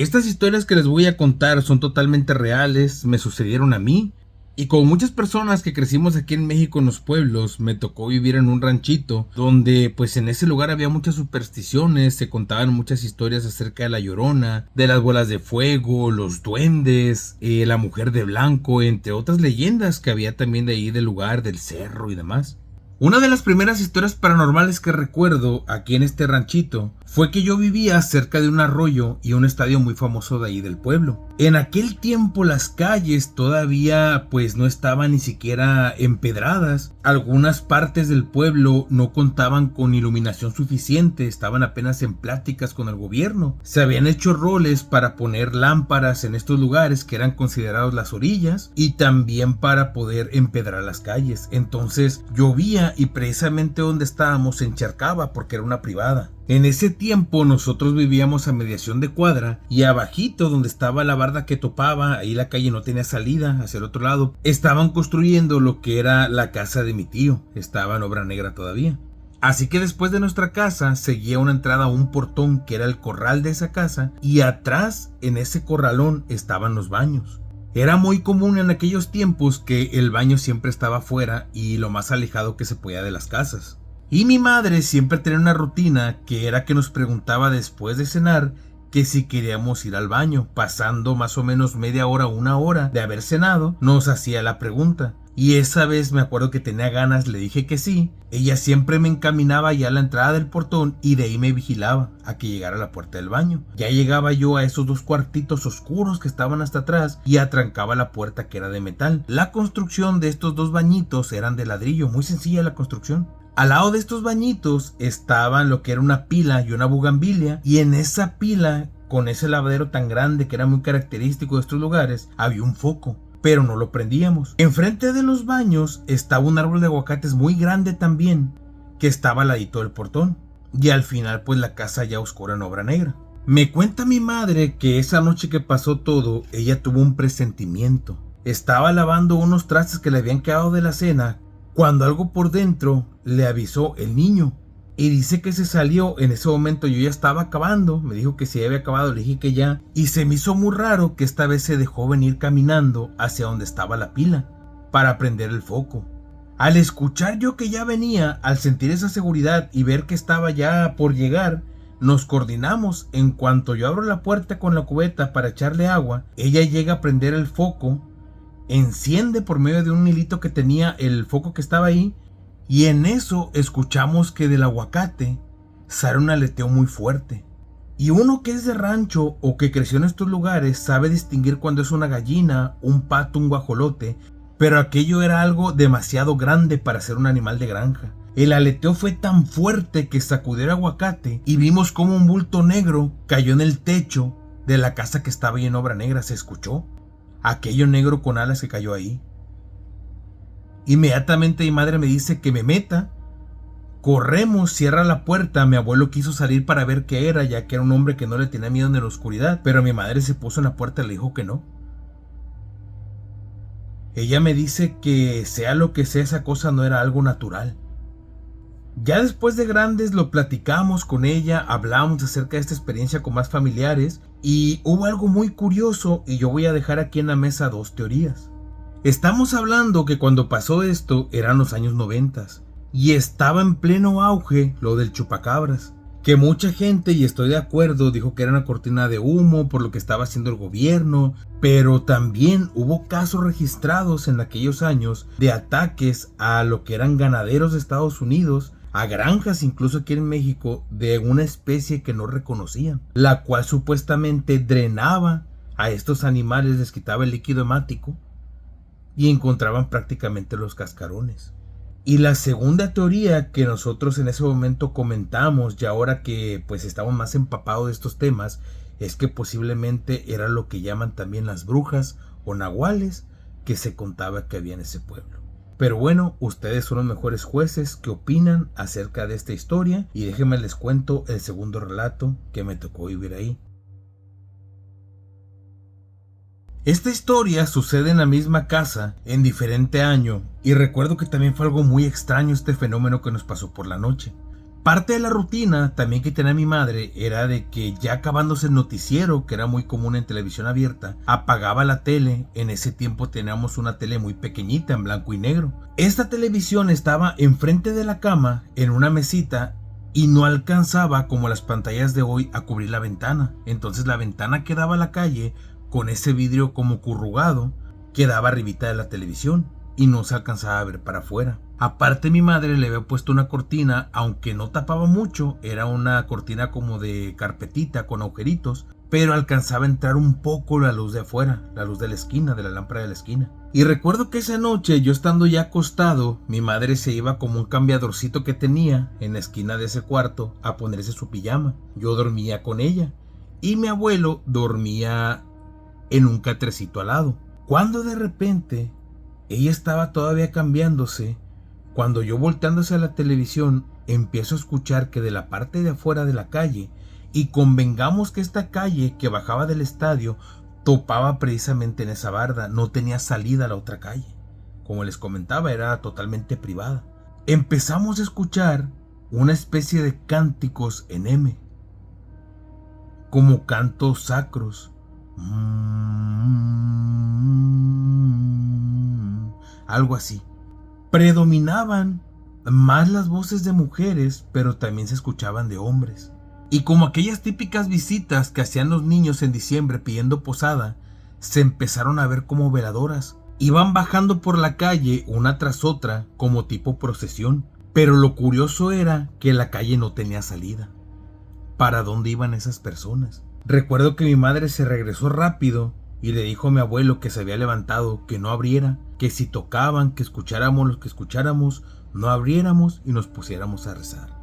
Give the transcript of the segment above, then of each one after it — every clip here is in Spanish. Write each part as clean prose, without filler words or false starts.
Estas historias que les voy a contar son totalmente reales, me sucedieron a mí. Y como muchas personas que crecimos aquí en México en los pueblos, me tocó vivir en un ranchito donde pues en ese lugar había muchas supersticiones, se contaban muchas historias acerca de la Llorona, de las bolas de fuego, los duendes, la mujer de blanco, entre otras leyendas que había también de ahí del lugar, del cerro y demás. Una de las primeras historias paranormales que recuerdo aquí en este ranchito fue que yo vivía cerca de un arroyo y un estadio muy famoso de ahí del pueblo. En aquel tiempo las calles todavía pues no estaban ni siquiera empedradas. Algunas partes del pueblo no contaban con iluminación suficiente, estaban apenas en pláticas con el gobierno. Se habían hecho roles para poner lámparas en estos lugares que eran considerados las orillas y también para poder empedrar las calles. Entonces llovía y precisamente donde estábamos se encharcaba porque era una privada. En ese tiempo nosotros vivíamos a mediación de cuadra y abajito donde estaba la barda que topaba, ahí la calle no tenía salida hacia el otro lado, estaban construyendo lo que era la casa de mi tío, estaba en obra negra todavía. Así que después de nuestra casa seguía una entrada a un portón que era el corral de esa casa y atrás en ese corralón estaban los baños. Era muy común en aquellos tiempos que el baño siempre estaba afuera y lo más alejado que se podía de las casas. Y mi madre siempre tenía una rutina que era que nos preguntaba después de cenar que si queríamos ir al baño. Pasando más o menos media hora o una hora de haber cenado, nos hacía la pregunta. Y esa vez me acuerdo que tenía ganas, le dije que sí. Ella siempre me encaminaba ya a la entrada del portón y de ahí me vigilaba a que llegara a la puerta del baño. Ya llegaba yo a esos dos cuartitos oscuros que estaban hasta atrás y atrancaba la puerta que era de metal. La construcción de estos dos bañitos eran de ladrillo, muy sencilla la construcción. Al lado de estos bañitos estaban lo que era una pila y una bugambilia, y en esa pila, con ese lavadero tan grande que era muy característico de estos lugares, había un foco, pero no lo prendíamos. Enfrente de los baños estaba un árbol de aguacates muy grande también, que estaba al ladito del portón, y al final pues la casa ya oscura en obra negra. Me cuenta mi madre que esa noche que pasó todo, ella tuvo un presentimiento. Estaba lavando unos trastes que le habían quedado de la cena, cuando algo por dentro le avisó el niño y dice que se salió. En ese momento yo ya estaba acabando, me dijo que si había acabado, le dije que ya, y se me hizo muy raro que esta vez se dejó venir caminando hacia donde estaba la pila para prender el foco. Al escuchar yo que ya venía, al sentir esa seguridad y ver que estaba ya por llegar, nos coordinamos. En cuanto yo abro la puerta con la cubeta para echarle agua, ella llega a prender el foco, enciende por medio de un hilito que tenía el foco que estaba ahí, y en eso escuchamos que del aguacate sale un aleteo muy fuerte. Y uno que es de rancho o que creció en estos lugares sabe distinguir cuando es una gallina, un pato, un guajolote, pero aquello era algo demasiado grande para ser un animal de granja. El aleteo fue tan fuerte que sacudió el aguacate y vimos como un bulto negro cayó en el techo de la casa que estaba ahí en obra negra. Se escuchó aquello negro con alas que cayó ahí. Inmediatamente mi madre me dice que me meta. Corremos, cierra la puerta. Mi abuelo quiso salir para ver qué era, ya que era un hombre que no le tenía miedo en la oscuridad, pero mi madre se puso en la puerta y le dijo que no. Ella me dice que sea lo que sea, esa cosa no era algo natural. Ya después de grandes lo platicamos con ella, hablamos acerca de esta experiencia con más familiares y hubo algo muy curioso, y yo voy a dejar aquí en la mesa dos teorías. Estamos hablando que cuando pasó esto eran los años 90 y estaba en pleno auge lo del chupacabras, que mucha gente, y estoy de acuerdo, dijo que era una cortina de humo por lo que estaba haciendo el gobierno, pero también hubo casos registrados en aquellos años de ataques a lo que eran ganaderos de Estados Unidos, a granjas incluso aquí en México, de una especie que no reconocían, la cual supuestamente drenaba a estos animales, les quitaba el líquido hemático y encontraban prácticamente los cascarones. Y la segunda teoría que nosotros en ese momento comentamos, y ahora que pues estamos más empapados de estos temas, es que posiblemente era lo que llaman también las brujas o nahuales que se contaba que había en ese pueblo. Pero bueno, ustedes son los mejores jueces que opinan acerca de esta historia, y déjenme les cuento el segundo relato que me tocó vivir ahí. Esta historia sucede en la misma casa, en diferente año, y recuerdo que también fue algo muy extraño este fenómeno que nos pasó por la noche. Parte de la rutina también que tenía mi madre era de que ya acabándose el noticiero, que era muy común en televisión abierta, apagaba la tele. En ese tiempo teníamos una tele muy pequeñita en blanco y negro. Esta televisión estaba enfrente de la cama en una mesita y no alcanzaba, como las pantallas de hoy, a cubrir la ventana. Entonces la ventana que daba a la calle, con ese vidrio como corrugado, quedaba arribita de la televisión y no se alcanzaba a ver para afuera. Aparte, mi madre le había puesto una cortina, aunque no tapaba mucho, era una cortina como de carpetita con agujeritos, pero alcanzaba a entrar un poco la luz de afuera, la luz de la esquina, de la lámpara de la esquina. Y recuerdo que esa noche, yo estando ya acostado, mi madre se iba como un cambiadorcito que tenía en la esquina de ese cuarto a ponerse su pijama. Yo dormía con ella y mi abuelo dormía en un catrecito al lado. Cuando de repente ella estaba todavía cambiándose, cuando yo, volteando hacia la televisión, empiezo a escuchar que de la parte de afuera de la calle, y convengamos que esta calle que bajaba del estadio topaba precisamente en esa barda, no tenía salida a la otra calle. Como les comentaba, era totalmente privada. Empezamos a escuchar una especie de cánticos en M, como cantos sacros. Algo así. Predominaban más las voces de mujeres, pero también se escuchaban de hombres. Y como aquellas típicas visitas que hacían los niños en diciembre pidiendo posada, se empezaron a ver como veladoras. Iban bajando por la calle una tras otra como tipo procesión. Pero lo curioso era que la calle no tenía salida. ¿Para dónde iban esas personas? Recuerdo que mi madre se regresó rápido y le dijo a mi abuelo que se había levantado que no abriera, que si tocaban, que escucháramos lo que escucháramos, no abriéramos y nos pusiéramos a rezar.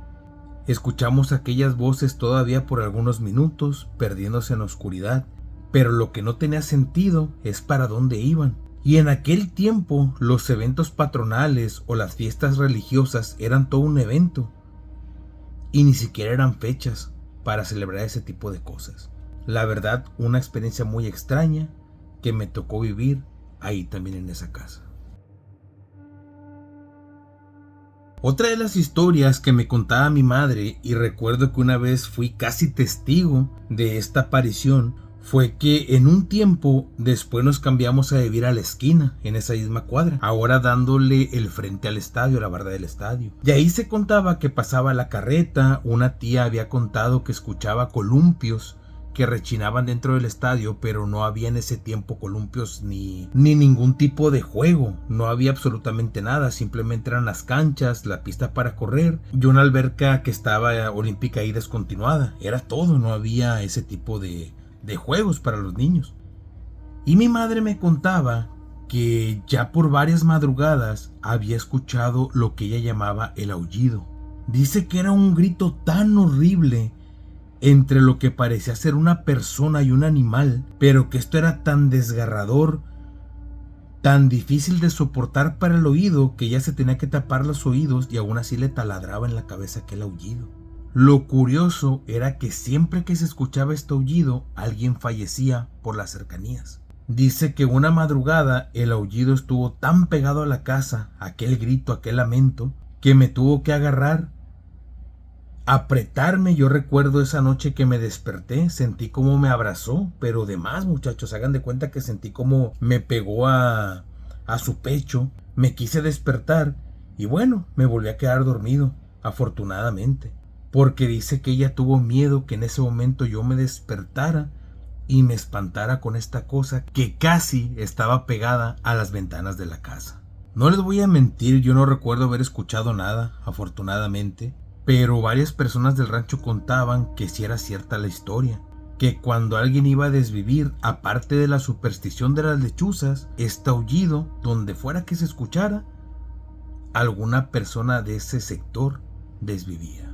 Escuchamos aquellas voces todavía por algunos minutos, perdiéndose en la oscuridad, pero lo que no tenía sentido es para dónde iban. Y en aquel tiempo los eventos patronales o las fiestas religiosas eran todo un evento, y ni siquiera eran fechas para celebrar ese tipo de cosas. La verdad, una experiencia muy extraña que me tocó vivir ahí también en esa casa. Otra de las historias que me contaba mi madre, y recuerdo que una vez fui casi testigo de esta aparición, fue que en un tiempo después nos cambiamos a vivir a la esquina, en esa misma cuadra, ahora dándole el frente al estadio, la barda del estadio. Y ahí se contaba que pasaba la carreta, una tía había contado que escuchaba columpios que rechinaban dentro del estadio, pero no había en ese tiempo columpios ni ningún tipo de juego, no había absolutamente nada, simplemente eran las canchas, la pista para correr y una alberca que estaba olímpica y descontinuada, era todo, no había ese tipo de juegos para los niños. Y mi madre me contaba que ya por varias madrugadas había escuchado lo que ella llamaba el aullido. Dice que era un grito tan horrible entre lo que parecía ser una persona y un animal, pero que esto era tan desgarrador, tan difícil de soportar para el oído, que ella se tenía que tapar los oídos y aún así le taladraba en la cabeza aquel aullido. Lo curioso era que siempre que se escuchaba este aullido, alguien fallecía por las cercanías. Dice que una madrugada el aullido estuvo tan pegado a la casa, aquel grito, aquel lamento, que me tuvo que agarrar, apretarme. Yo recuerdo esa noche que me desperté, sentí como me abrazó, pero de más, muchachos, hagan de cuenta que sentí como me pegó a su pecho. Me quise despertar y bueno, me volví a quedar dormido, afortunadamente, porque dice que ella tuvo miedo que en ese momento yo me despertara y me espantara con esta cosa que casi estaba pegada a las ventanas de la casa. No les voy a mentir, yo no recuerdo haber escuchado nada, afortunadamente, pero varias personas del rancho contaban que sí era cierta la historia, que cuando alguien iba a desvivir, aparte de la superstición de las lechuzas, este aullido, donde fuera que se escuchara, alguna persona de ese sector desvivía.